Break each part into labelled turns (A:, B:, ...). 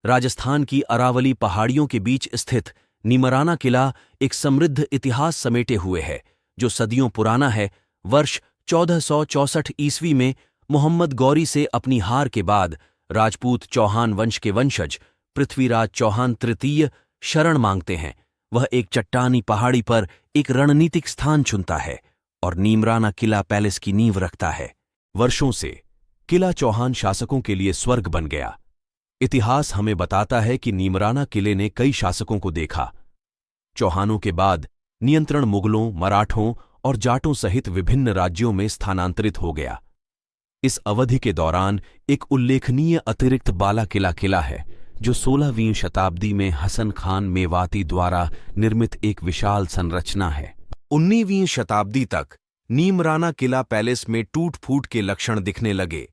A: राजस्थान की अरावली पहाड़ियों के बीच स्थित नीमराना किला एक समृद्ध इतिहास समेटे हुए है, जो सदियों पुराना है। वर्ष 1464 ईस्वी में मोहम्मद गौरी से अपनी हार के बाद राजपूत चौहान वंश के वंशज पृथ्वीराज चौहान तृतीय शरण मांगते हैं। वह एक चट्टानी पहाड़ी पर एक रणनीतिक स्थान चुनता है और नीमराना किला पैलेस की नींव रखता है। वर्षों से किला चौहान शासकों के लिए स्वर्ग बन गया। इतिहास हमें बताता है कि नीमराना किले ने कई शासकों को देखा। चौहानों के बाद नियंत्रण मुगलों, मराठों और जाटों सहित विभिन्न राज्यों में स्थानांतरित हो गया। इस अवधि के दौरान एक उल्लेखनीय अतिरिक्त बाला किला है, जो 16वीं शताब्दी में हसन खान मेवाती द्वारा निर्मित एक विशाल संरचना है। 19वीं शताब्दी तक नीमराना किला पैलेस में टूट फूट के लक्षण दिखने लगे।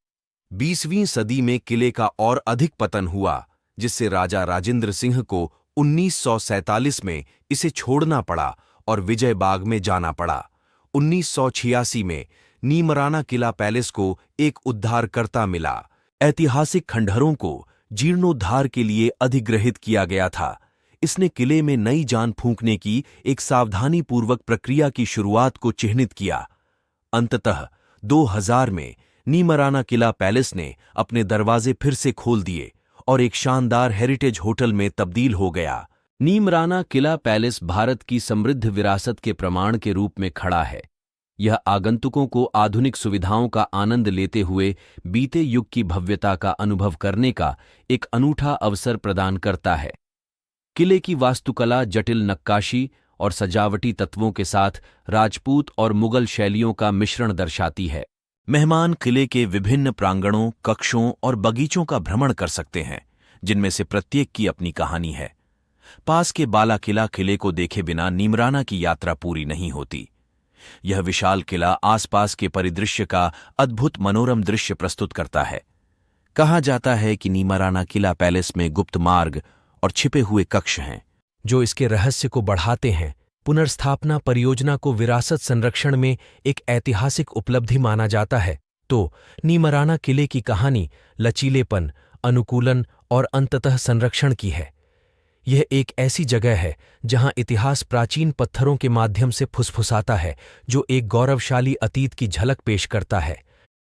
A: 20वीं सदी में किले का और अधिक पतन हुआ, जिससे राजा राजेंद्र सिंह को 1947 में इसे छोड़ना पड़ा और विजयबाग में जाना पड़ा। 1986 में नीमराना किला पैलेस को एक उद्धारकर्ता मिला। ऐतिहासिक खंडहरों को जीर्णोद्धार के लिए अधिग्रहित किया गया था। इसने किले में नई जान फूंकने की एक सावधानीपूर्वक प्रक्रिया की शुरुआत को चिह्नित किया। अंततः 2000 में नीमराना किला पैलेस ने अपने दरवाजे फिर से खोल दिए और एक शानदार हेरिटेज होटल में तब्दील हो गया। नीमराना किला पैलेस भारत की समृद्ध विरासत के प्रमाण के रूप में खड़ा है। यह आगंतुकों को आधुनिक सुविधाओं का आनंद लेते हुए बीते युग की भव्यता का अनुभव करने का एक अनूठा अवसर प्रदान करता है। किले की वास्तुकला जटिल नक्काशी और सजावटी तत्वों के साथ राजपूत और मुगल शैलियों का मिश्रण दर्शाती है। मेहमान किले के विभिन्न प्रांगणों, कक्षों और बगीचों का भ्रमण कर सकते हैं, जिनमें से प्रत्येक की अपनी कहानी है। पास के बाला किले को देखे बिना नीमराना की यात्रा पूरी नहीं होती। यह विशाल किला आसपास के परिदृश्य का अद्भुत मनोरम दृश्य प्रस्तुत करता है। कहा जाता है कि नीमराना किला पैलेस में गुप्त मार्ग और छिपे हुए कक्ष हैं, जो इसके रहस्य को बढ़ाते हैं। पुनर्स्थापना परियोजना को विरासत संरक्षण में एक ऐतिहासिक उपलब्धि माना जाता है, तो नीमराना किले की कहानी लचीलेपन, अनुकूलन और अंततः संरक्षण की है। यह एक ऐसी जगह है जहां इतिहास प्राचीन पत्थरों के माध्यम से फुसफुसाता है, जो एक गौरवशाली अतीत की झलक पेश करता है।